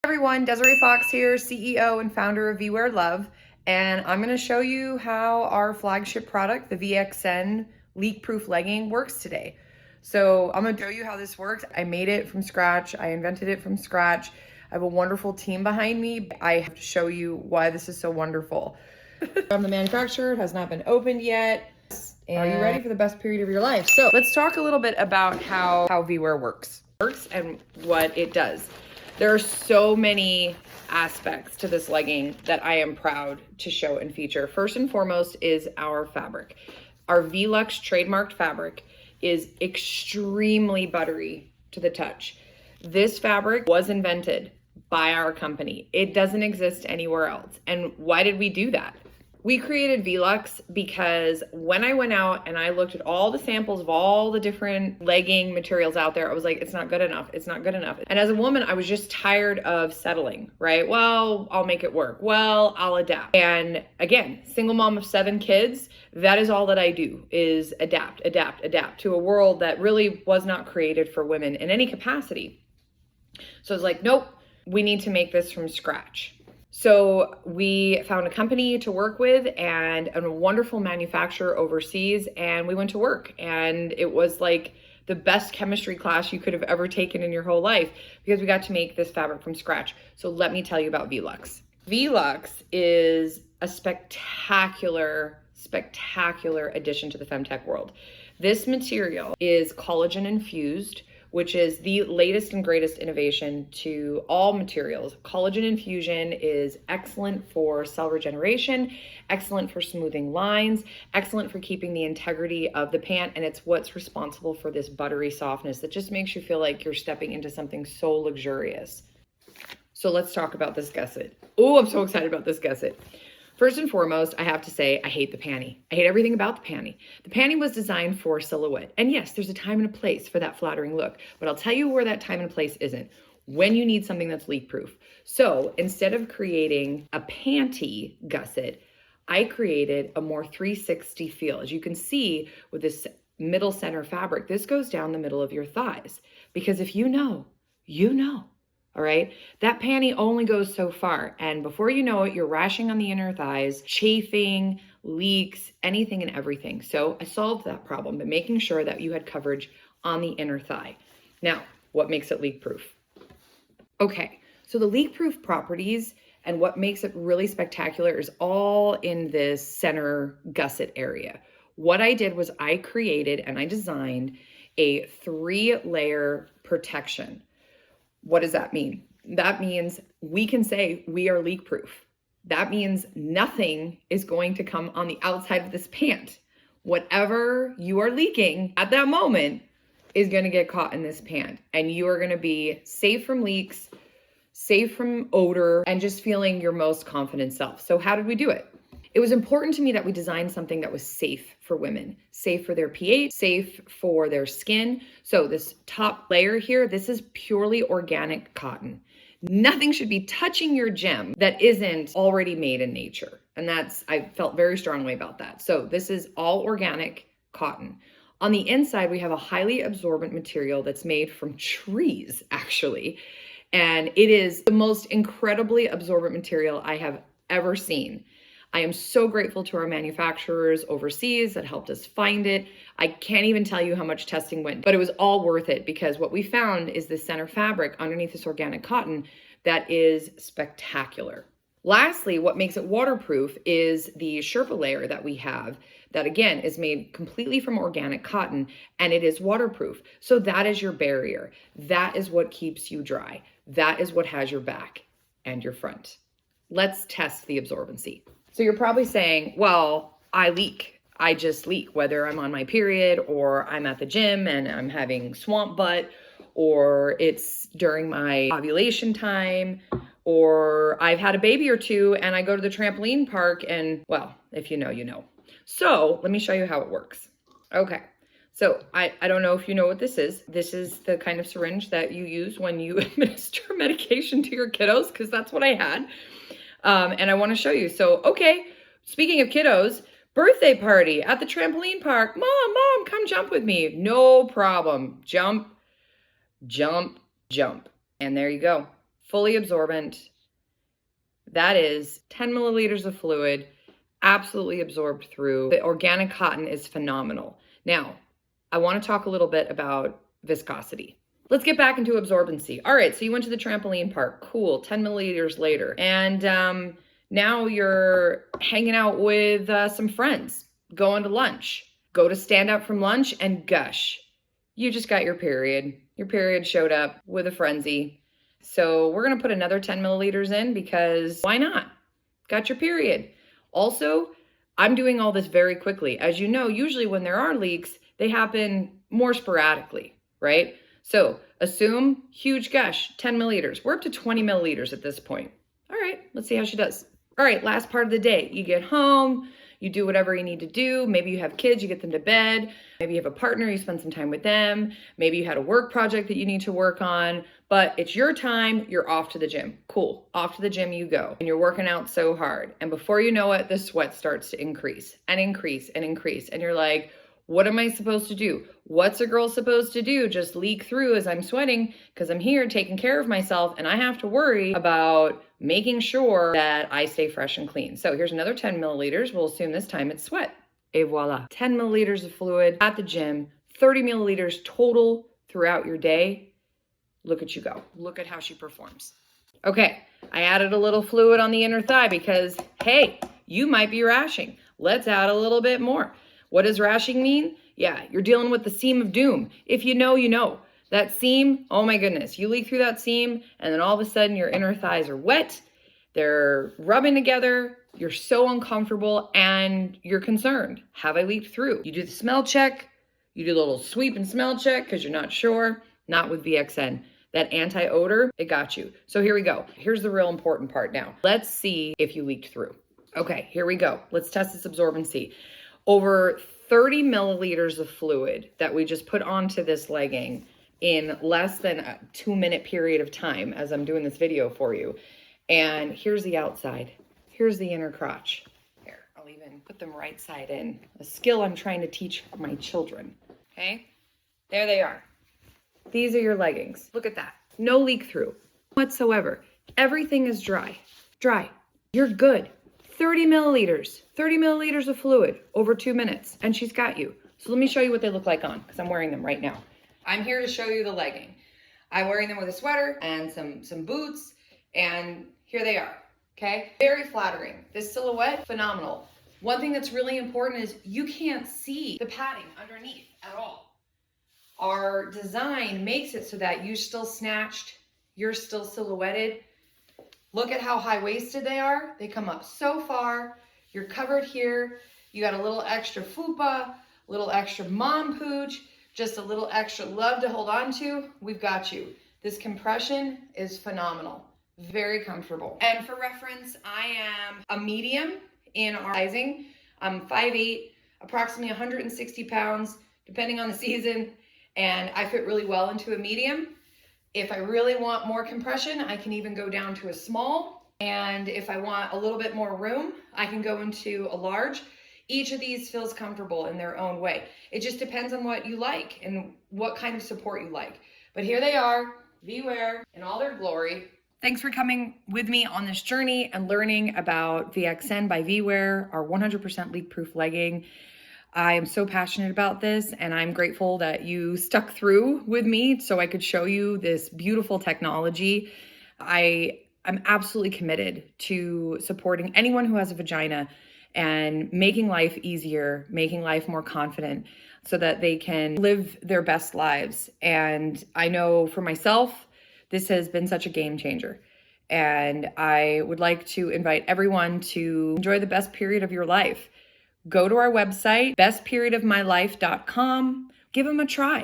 Everyone, Desiree Fox here, CEO and founder of VWEAR Love, and I'm going to show you how our flagship product, the VXN leak-proof legging, works today. So I'm going to show you how this works. I made it from scratch. I invented it from scratch. I have a wonderful team behind me. I have to show you why this is so wonderful. From the manufacturer, it has not been opened yet. Are you ready for the best period of your life? So let's talk a little bit about how VWEAR works and what it does. There are so many aspects to this legging that I am proud to show and feature. First and foremost is our fabric. Our VLux trademarked fabric is extremely buttery to the touch. This fabric was invented by our company. It doesn't exist anywhere else. And why did we do that? We created VLux because when I went out and I looked at all the samples of all the different legging materials out there, I was like, it's not good enough. It's not good enough. And as a woman, I was just tired of settling, right? Well, I'll make it work. Well, I'll adapt. And again, single mom of 7 kids, that is all that I do is adapt to a world that really was not created for women in any capacity. So I was like, nope, we need to make this from scratch. So we found a company to work with and a wonderful manufacturer overseas, and we went to work, and it was like the best chemistry class you could have ever taken in your whole life because we got to make this fabric from scratch. So let me tell you about VLux. VLux is a spectacular addition to the femtech world. This material is collagen infused, which is the latest and greatest innovation to all materials. Collagen infusion is excellent for cell regeneration, excellent for smoothing lines, excellent for keeping the integrity of the pant, and it's what's responsible for this buttery softness that just makes you feel like you're stepping into something so luxurious. So let's talk about this gusset. Oh, I'm so excited about this gusset. First and foremost, I have to say, I hate the panty. I hate everything about the panty. The panty was designed for silhouette. And yes, there's a time and a place for that flattering look, but I'll tell you where that time and place isn't. When you need something that's leak proof. So instead of creating a panty gusset, I created a more 360 feel. As you can see with this middle center fabric, this goes down the middle of your thighs. Because if you know, you know. All right, that panty only goes so far. And before you know it, you're rashing on the inner thighs, chafing, leaks, anything and everything. So I solved that problem by making sure that you had coverage on the inner thigh. Now, what makes it leak proof? Okay, so the leak proof properties and what makes it really spectacular is all in this center gusset area. What I did was I created and I designed a 3-layer protection. What does that mean? That means we can say we are leak proof. That means nothing is going to come on the outside of this pant. Whatever you are leaking at that moment is going to get caught in this pant, and you are going to be safe from leaks, safe from odor, and just feeling your most confident self. So how did we do it? It was important to me that we designed something that was safe for women, safe for their pH, safe for their skin. So this top layer here, this is purely organic cotton. Nothing should be touching your gem that isn't already made in nature. And I felt very strongly about that. So this is all organic cotton. On the inside, we have a highly absorbent material that's made from trees, actually. And it is the most incredibly absorbent material I have ever seen. I am so grateful to our manufacturers overseas that helped us find it. I can't even tell you how much testing went, but it was all worth it because what we found is this center fabric underneath this organic cotton that is spectacular. Lastly, what makes it waterproof is the Sherpa layer that we have that again is made completely from organic cotton and it is waterproof. So that is your barrier. That is what keeps you dry. That is what has your back and your front. Let's test the absorbency. So you're probably saying, well, I leak. I just leak, whether I'm on my period or I'm at the gym and I'm having swamp butt, or it's during my ovulation time, or I've had a baby or two and I go to the trampoline park and, well, if you know, you know. So let me show you how it works. Okay. So I don't know if you know what this is. This is the kind of syringe that you use when you administer medication to your kiddos, because that's what I had. And I want to show you. So, okay, speaking of kiddos, birthday party at the trampoline park. Mom, come jump with me. No problem. Jump, jump, jump. And there you go. fully absorbent. That is 10 milliliters of fluid, absolutely absorbed through. The organic cotton is phenomenal. Now, I want to talk a little bit about viscosity. Let's get back into absorbency. All right, so you went to the trampoline park. Cool, 10 milliliters later. And now you're hanging out with some friends, going to lunch. Go to stand up from lunch and gush. You just got your period. Your period showed up with a frenzy. So we're gonna put another 10 milliliters in because why not? Got your period. Also, I'm doing all this very quickly. As you know, usually when there are leaks, they happen more sporadically, right? So assume huge gush, 10 milliliters. We're up to 20 milliliters at this point. All right, let's see how she does. All right, last part of the day. You get home, you do whatever you need to do. Maybe you have kids, you get them to bed. Maybe you have a partner, you spend some time with them. Maybe you had a work project that you need to work on, but it's your time, you're off to the gym. Cool, off to the gym you go. And you're working out so hard. And before you know it, the sweat starts to increase and increase and increase. And you're like, what am I supposed to do? What's a girl supposed to do? Just leak through as I'm sweating because I'm here taking care of myself and I have to worry about making sure that I stay fresh and clean. So here's another 10 milliliters. We'll assume this time it's sweat. Et voila. 10 milliliters of fluid at the gym, 30 milliliters total throughout your day. Look at you go. Look at how she performs. Okay, I added a little fluid on the inner thigh because, hey, you might be rashing. Let's add a little bit more. What does rashing mean? Yeah, you're dealing with the seam of doom. If you know, you know. That seam, oh my goodness, you leak through that seam and then all of a sudden your inner thighs are wet, they're rubbing together, you're so uncomfortable and you're concerned. Have I leaked through? You do the smell check, you do the little sweep and smell check because you're not sure. Not with VXN. That anti-odor, it got you. So here we go. Here's the real important part now. Let's see if you leaked through. Okay, here we go. Let's test this absorbency. Over 30 milliliters of fluid that we just put onto this legging in less than a 2-minute period of time as I'm doing this video for you. And here's the outside. Here's the inner crotch. Here, I'll even put them right side in. A skill I'm trying to teach my children. Okay, there they are. These are your leggings. Look at that. No leak through whatsoever. Everything is dry. Dry. You're good. 30 milliliters of fluid over 2 minutes, and she's got you. So let me show you what they look like on, because I'm wearing them right now. I'm here to show you the legging. I'm wearing them with a sweater and some boots, and here they are, okay? Very flattering. This silhouette, phenomenal. One thing that's really important is you can't see the padding underneath at all. Our design makes it so that you're still snatched, you're still silhouetted. Look at how high-waisted they are. They come up so far. You're covered here. You got a little extra fupa, a little extra mom pooch, just a little extra love to hold on to. We've got you. This compression is phenomenal. Very comfortable. And for reference, I am a medium in our sizing. I'm 5'8", approximately 160 pounds, depending on the season. And I fit really well into a medium. If I really want more compression, I can even go down to a small. And if I want a little bit more room, I can go into a large. Each of these feels comfortable in their own way. It just depends on what you like and what kind of support you like. But here they are, VWEAR in all their glory. Thanks for coming with me on this journey and learning about VXN by VWEAR, our 100% leak-proof legging. I am so passionate about this and I'm grateful that you stuck through with me so I could show you this beautiful technology. I'm absolutely committed to supporting anyone who has a vagina and making life easier, making life more confident so that they can live their best lives. And I know for myself, this has been such a game changer. And I would like to invite everyone to enjoy the best period of your life. Go to our website, bestperiodofmylife.com. Give them a try.